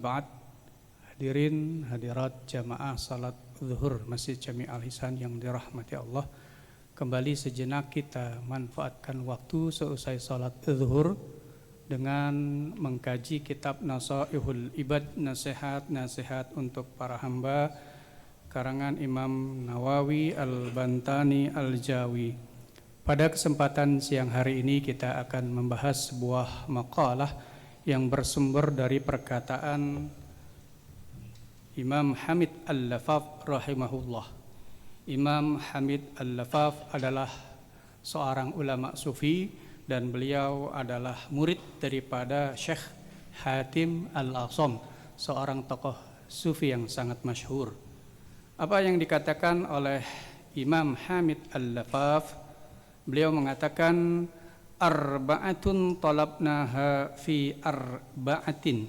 Ba'd, hadirin hadirat jamaah salat zuhur Masjid Jami' Al-Ihsan yang dirahmati Allah. Kembali sejenak kita manfaatkan waktu seusai salat zuhur dengan mengkaji kitab Nasaihul Ibad, nasihat-nasihat untuk para hamba, karangan Imam Nawawi Al-Bantani Al-Jawi. Pada kesempatan siang hari ini kita akan membahas sebuah maqalah yang bersumber dari perkataan Imam Hamid Al-Lafaf rahimahullah. Imam Hamid Al-Lafaf adalah seorang ulama sufi dan beliau adalah murid daripada Syekh Hatim Al-Asam, seorang tokoh sufi yang sangat masyhur. Apa yang dikatakan oleh Imam Hamid Al-Lafaf? Beliau mengatakan arba'atun talabnaha fi arba'atin.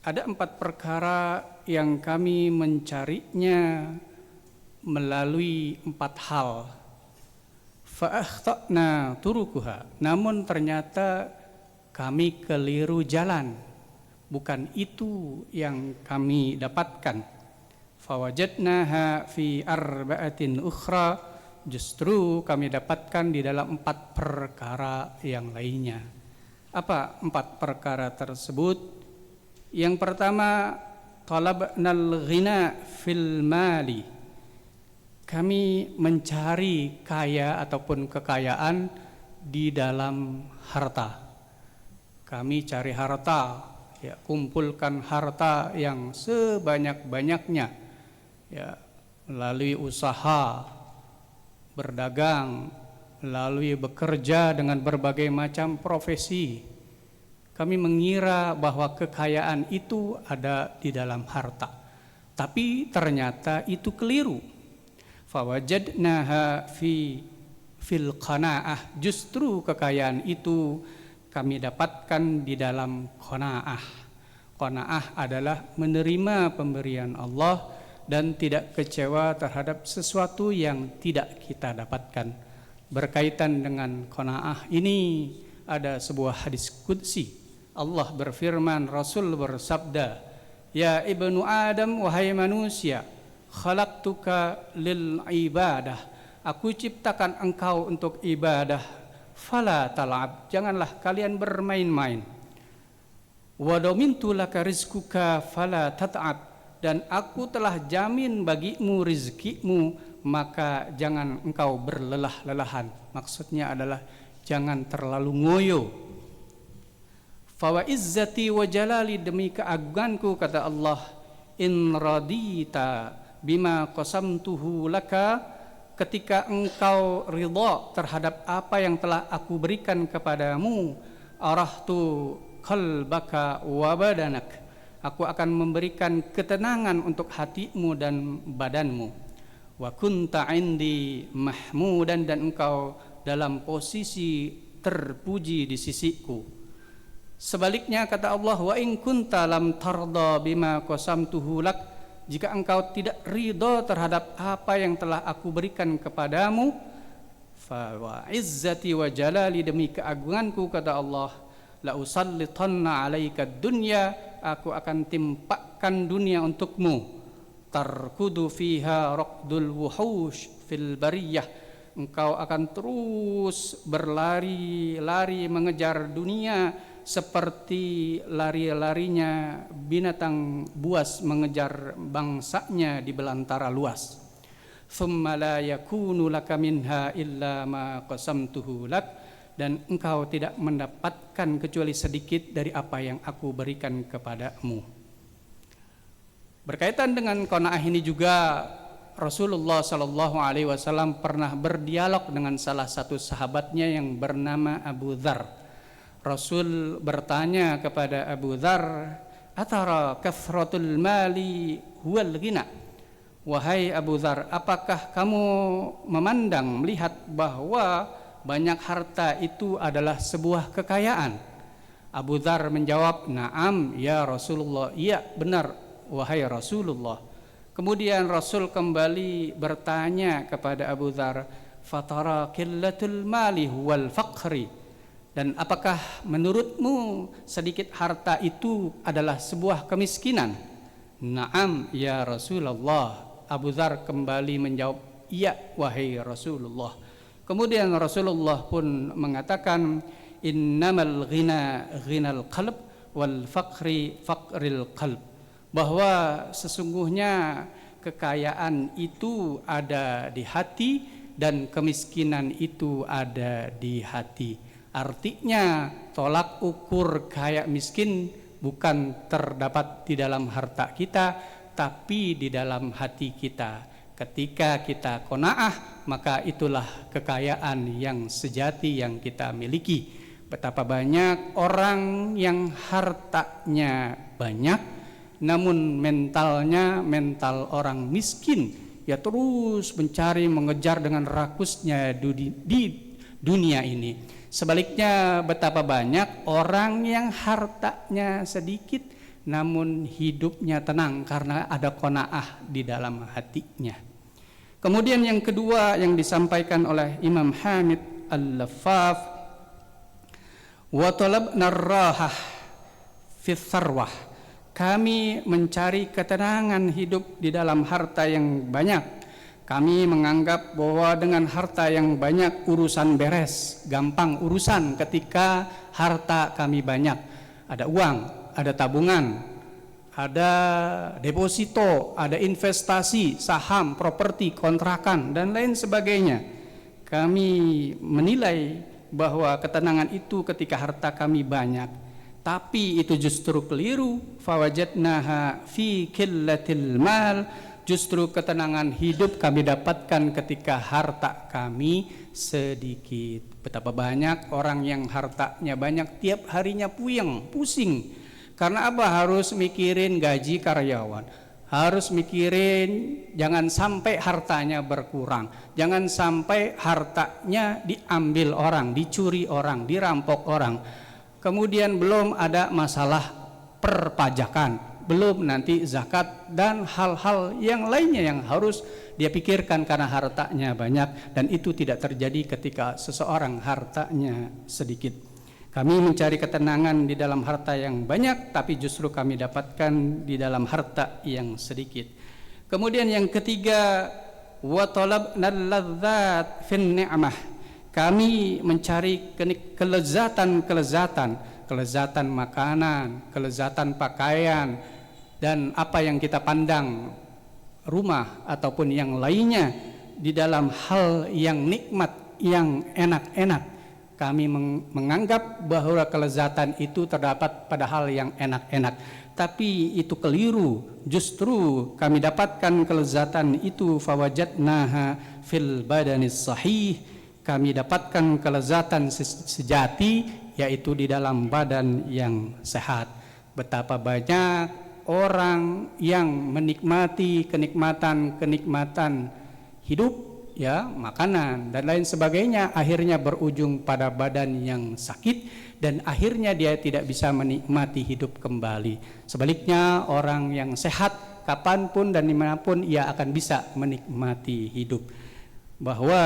Ada 4 perkara yang kami mencarinya melalui 4 hal. Fa akhtana turukuha. Namun ternyata kami keliru jalan. Bukan itu yang kami dapatkan. Fa wajadnaha fi arba'atin ukhra. Justru kami dapatkan di dalam 4 perkara yang lainnya. Apa 4 perkara tersebut? Yang pertama, talabnal ghina fil mali. Kami mencari kaya ataupun kekayaan di dalam harta. Kami cari harta, ya, kumpulkan harta yang sebanyak-banyaknya, ya, melalui usaha, berdagang, melalui bekerja dengan berbagai macam profesi. Kami mengira bahwa kekayaan itu ada di dalam harta, tapi ternyata itu keliru. Fawajadnaha fil qanaah. Justru kekayaan itu kami dapatkan di dalam qanaah. Qanaah adalah menerima pemberian Allah dan tidak kecewa terhadap sesuatu yang tidak kita dapatkan. Berkaitan dengan qanaah ini ada sebuah hadis qudsi. Allah berfirman, Rasul bersabda, "Ya ibnu Adam, wahai manusia, khalaqtuka lil ibadah." Aku ciptakan engkau untuk ibadah. Fala tal'ab, janganlah kalian bermain-main. Wa damintu laka rizquka fala tat'ab, dan aku telah jamin bagimu rizkimu, maka jangan engkau berlelah-lelahan. Maksudnya adalah jangan terlalu ngoyo. Fawa izzati wa jalali, demi keagunganku, kata Allah, in radita bima qasamtuhu laka, ketika engkau ridha terhadap apa yang telah aku berikan kepadamu, arahtu qalbaka wa badanak, aku akan memberikan ketenangan untuk hatimu dan badanmu. Wa kunta indi mahmudan, dan engkau dalam posisi terpuji di sisiku. Sebaliknya kata Allah, wa in kunta lam tarda bima qasamtuhu lak, jika engkau tidak ridha terhadap apa yang telah aku berikan kepadamu, fa wa izzati wa jalali, demi keagunganku, kata Allah, la usallitanna alaika dunya, aku akan timpakan dunia untukmu. Tarkudu fiha raqdul wuhush fil bariyah, engkau akan terus berlari-lari mengejar dunia seperti lari-larinya binatang buas mengejar bangsanya di belantara luas. Thumma la yakunu laka minha illa ma qasamtuhu lak, dan engkau tidak mendapatkan kecuali sedikit dari apa yang aku berikan kepadamu. Berkaitan dengan qanaah ini juga Rasulullah sallallahu alaihi wasallam pernah berdialog dengan salah satu sahabatnya yang bernama Abu Dzar. Rasul bertanya kepada Abu Dzar, "Atara kathratul mali huwal ghina?" Wahai Abu Dzar, apakah kamu memandang, melihat bahwa banyak harta itu adalah sebuah kekayaan? Abu Dzar menjawab, "Na'am ya Rasulullah." Iya, benar wahai Rasulullah. Kemudian Rasul kembali bertanya kepada Abu Dzar, "Fatara qillatul mali huwal faqri?" Dan apakah menurutmu sedikit harta itu adalah sebuah kemiskinan? Naam ya Rasulullah. Abu Dzar kembali menjawab, iya wahai Rasulullah. Kemudian Rasulullah pun mengatakan, innamal ghina ghinal qalb wal faqri faqril qalb, bahwa sesungguhnya kekayaan itu ada di hati dan kemiskinan itu ada di hati. Artinya tolak ukur kaya miskin bukan terdapat di dalam harta kita, tapi di dalam hati kita. Ketika kita qanaah, maka itulah kekayaan yang sejati yang kita miliki. Betapa banyak orang yang hartanya banyak, namun mentalnya mental orang miskin. Ya terus mencari, mengejar dengan rakusnya di dunia ini. Sebaliknya betapa banyak orang yang hartanya sedikit namun hidupnya tenang karena ada qanaah di dalam hatinya. Kemudian yang kedua yang disampaikan oleh Imam Hamid Al-Laffaf, wa talabna ar-rahah fi tsarwah, kami mencari ketenangan hidup di dalam harta yang banyak. Kami menganggap bahwa dengan harta yang banyak urusan beres, gampang urusan ketika harta kami banyak. Ada uang, ada tabungan, ada deposito, ada investasi, saham, properti, kontrakan, dan lain sebagainya. Kami menilai bahwa ketenangan itu ketika harta kami banyak. Tapi itu justru keliru. Fawajadnaha fi qillatil mal, justru ketenangan hidup kami dapatkan ketika harta kami sedikit. Betapa banyak orang yang hartanya banyak tiap harinya puyeng, pusing. Karena apa? Harus mikirin gaji karyawan, harus mikirin jangan sampai hartanya berkurang, jangan sampai hartanya diambil orang, dicuri orang, dirampok orang. Kemudian belum ada masalah perpajakan, belum nanti zakat dan hal-hal yang lainnya yang harus dia pikirkan karena hartanya banyak, dan itu tidak terjadi ketika seseorang hartanya sedikit. Kami mencari ketenangan di dalam harta yang banyak, tapi justru kami dapatkan di dalam harta yang sedikit. Kemudian yang ketiga, wa talabnal ladzat fin ni'mah, kami mencari kelezatan makanan, kelezatan pakaian, dan apa yang kita pandang, rumah ataupun yang lainnya, di dalam hal yang nikmat, yang enak-enak. Kami menganggap bahwa kelezatan itu terdapat pada hal yang enak-enak, tapi itu keliru. Justru kami dapatkan kelezatan itu fawajadnaha fil badanis sahih, kami dapatkan kelezatan sejati, yaitu di dalam badan yang sehat. Betapa banyak orang yang menikmati kenikmatan hidup, ya, makanan dan lain sebagainya, akhirnya berujung pada badan yang sakit dan akhirnya dia tidak bisa menikmati hidup kembali. Sebaliknya orang yang sehat kapanpun dan dimanapun ia akan bisa menikmati hidup. Bahwa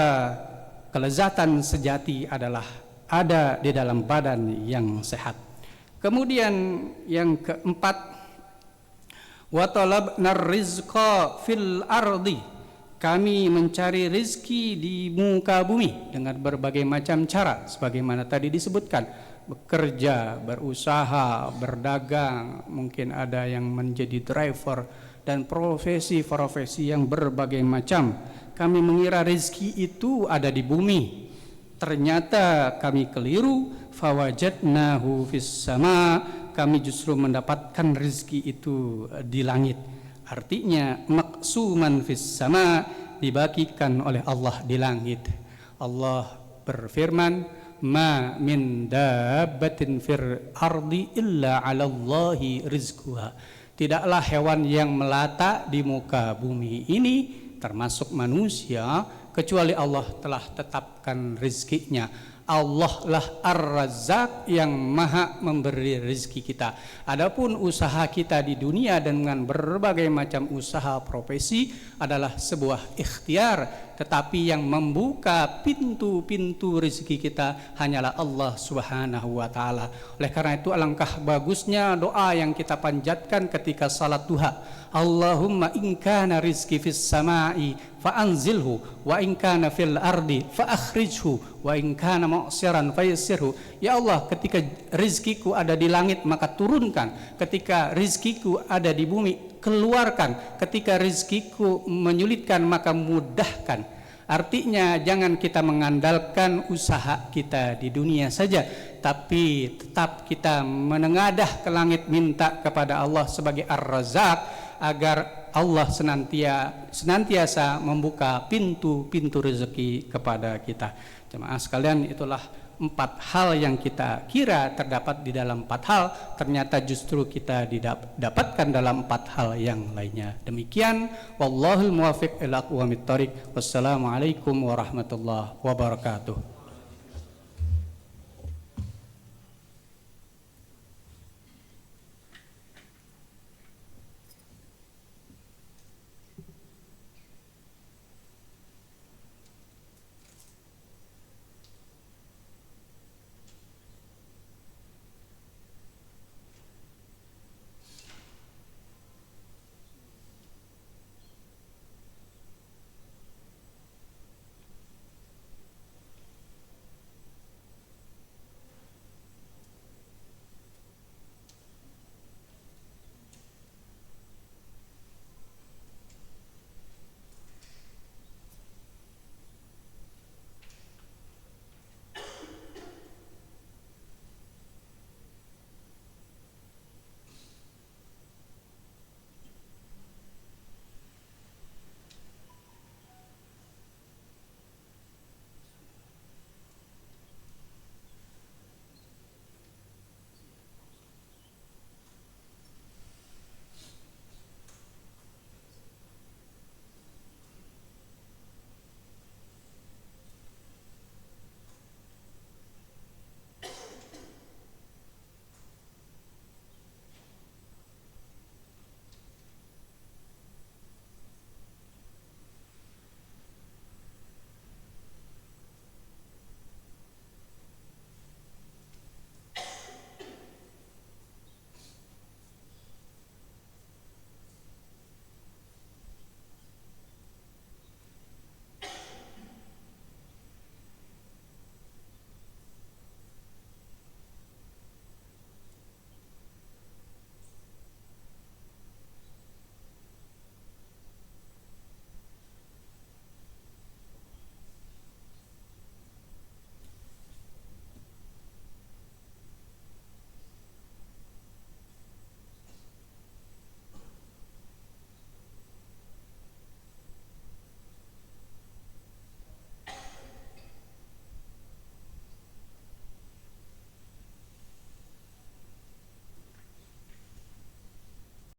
kelezatan sejati adalah ada di dalam badan yang sehat. Kemudian yang keempat, wa talabna rizqa fil ardi, kami mencari rizki di muka bumi dengan berbagai macam cara, sebagaimana tadi disebutkan, bekerja, berusaha, berdagang, mungkin ada yang menjadi driver, dan profesi-profesi yang berbagai macam. Kami mengira rizki itu ada di bumi, ternyata kami keliru. Fawajadnahu fis sama, kami justru mendapatkan rizki itu di langit. Artinya maqsuman fis sama, dibagikan oleh Allah di langit. Allah berfirman, ma min dabbatin fir ardi illa 'ala Allahi rizquha. Tidaklah hewan yang melata di muka bumi ini termasuk manusia kecuali Allah telah tetapkan rizkinya. Allah lah Ar-Razzaq yang maha memberi rezeki kita. Adapun usaha kita di dunia dengan berbagai macam usaha profesi adalah sebuah ikhtiar, tetapi yang membuka pintu-pintu rezeki kita hanyalah Allah Subhanahu wa taala. Oleh karena itu alangkah bagusnya doa yang kita panjatkan ketika salat duha. Allahumma in kana rizqi fis samai fa anzilhu wa in kana fil ardi fa akhrijhu wa in kana mu'siran fayassirhu. Ya Allah, ketika rizkiku ada di langit maka turunkan, ketika rizkiku ada di bumi keluarkan, ketika rizkiku menyulitkan maka mudahkan. Artinya jangan kita mengandalkan usaha kita di dunia saja, tapi tetap kita menengadah ke langit minta kepada Allah sebagai Ar-Razzaq agar Allah senantiasa membuka pintu-pintu rezeki kepada kita. Jemaah sekalian, itulah 4 hal yang kita kira terdapat di dalam 4 hal, ternyata justru kita didapatkan dalam 4 hal yang lainnya. Demikian, wallahul muwaffiq ila aqwamit thoriq. Wassalamualaikum warahmatullahi wabarakatuh.